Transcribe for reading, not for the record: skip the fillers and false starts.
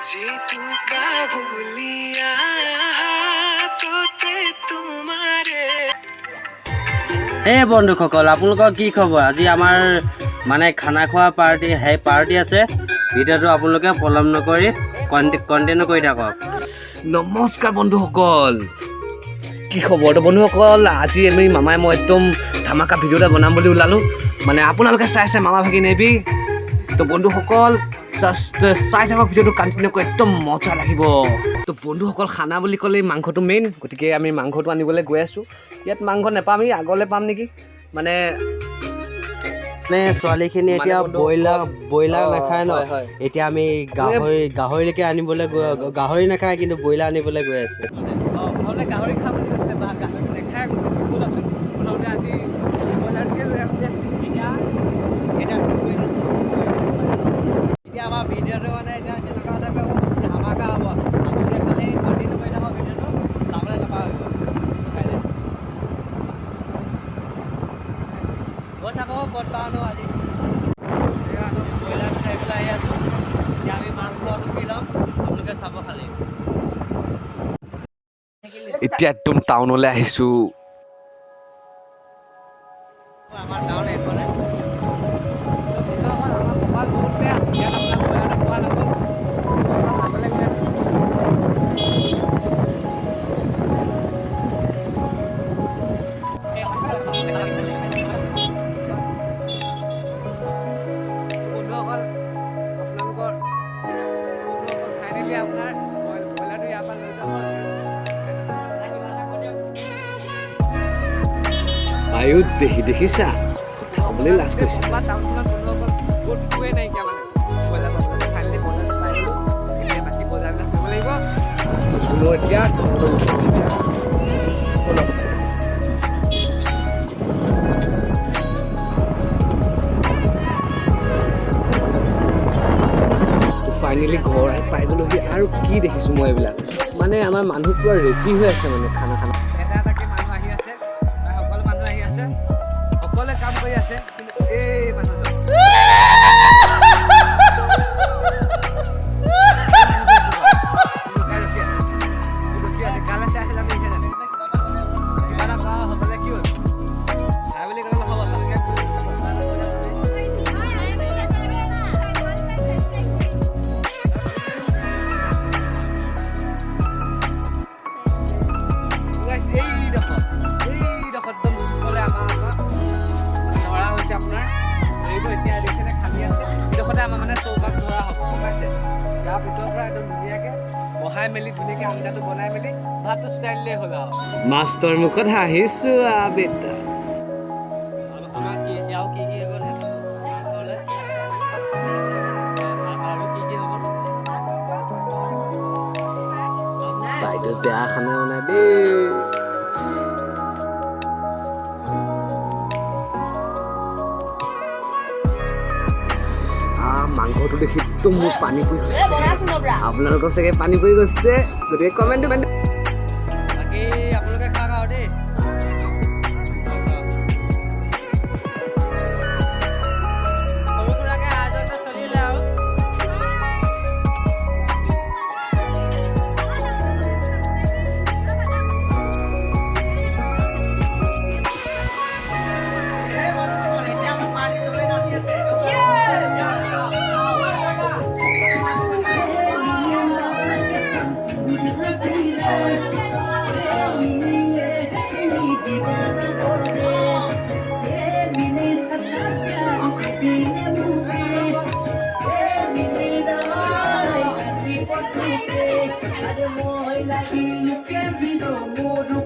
जीतू का भूलिया तोते तुम्हारे হে বন্ধুসকল আপোনালোকৰ কি খবৰ আজি আমাৰ মানে খানা খোৱা পাৰ্টি আছে ভিডিঅ'টো আপোনালোকে পলম নকৰি কন্টিনিউ কৰি থাকক নমস্কাৰ বন্ধুসকল কি খবৰ বন্ধুসকল আজি আমি মামাই মই একদম ধামাকা ভিডিঅ' এটা বনাম বুলি ওলালোঁ মানে আপোনালোকে চাইছে মামা ভাগিন এবি তো বন্ধুসকল জাষ্ট চাই থাকক ভিডিঅ'টো কণ্টিনিউ কৰি একদম মজা লাগিব তো বন্ধুসকল খানা বুলি ক'লে মাংসটো মেইন গতিকে আমি মাংসটো আনিবলৈ গৈ আছোঁ ইয়াত মাংস নাপামি আগলৈ পাম নেকি মানে ছোৱালীখিনি এতিয়া ব্ৰইলাৰ নাখায় ন এতিয়া আমি গাহৰিলৈকে আনিবলৈ গাহৰি নাখায় কিন্তু ব্ৰইলাৰ আনিবলৈ গৈ আছে গাহৰি খাব নাখায় প্ৰথমতে আজি ব্ৰইলাৰকে লৈ আহোঁ এতিয়া আমাৰ ভিডিঅ'টো মানে এতিয়া তেনেকুৱা টাইপৰ ধামাকা হ'ব আপোনালোকে খালি কণ্টিনিউ কৰি থাকক ভিডিঅ'টো চাবলৈ নাপাহৰিব গৈ চাব ক'ত পাওঁনো আজি ব্ৰইলাৰটো চাই পেলাই আহি আছোঁ এতিয়া আমি মাংসটো কি ল'ম আপোনালোকে চাব খালি এতিয়া একদম টাউনলৈ আহিছোঁ আমাৰ টাউন এইফালে আয়ু দেখিছা কথা ক'বলৈ লাজ কৰিছে ফাইনেলি ঘৰ আহি পাই গ'লোহি আৰু কি দেখিছোঁ মই এইবিলাক মানে আমাৰ মানুহ পুৰা ৰেডি হৈ আছে মানে খানা এটা এটাকৈ মানুহ আহি আছে প্ৰায় সকলো মানুহ আহি আছে সকলোৱে কাম কৰি আছে কিন্তু এই মানুহজন আপোনাৰ এইটো এতিয়া দেখিছেনে খালী আছে এইডোখৰতে আমাৰ মানে চৌকাত ধৰা হ'ব গম পাইছে তাৰ পিছৰ পৰা একদম ধুনীয়াকৈ বহাই মেলি ধুনীয়াকৈ আঞ্জাটো বনাই মেলি ভাতটো ষ্টাইললৈ হ'ল আৰু মাষ্টৰ মুখত হাঁহিছোঁ বেটা আমাৰ কি এতিয়াও কি হৈ গ'ল বাইদেউ বেয়া খানা বনাই দেই মাংসটো দেখি একদম মোৰ পানী পৰি গৈছে আপোনালোকৰ চাগে পানী পৰি গৈছে গতিকে কমেণ্টটো বাকী আপোনালোকে খাওক আৰু দেই সৰু সুৰাকৈ আয়োজনটো চলিলে আৰু I don't know, I like you, you can't be no more.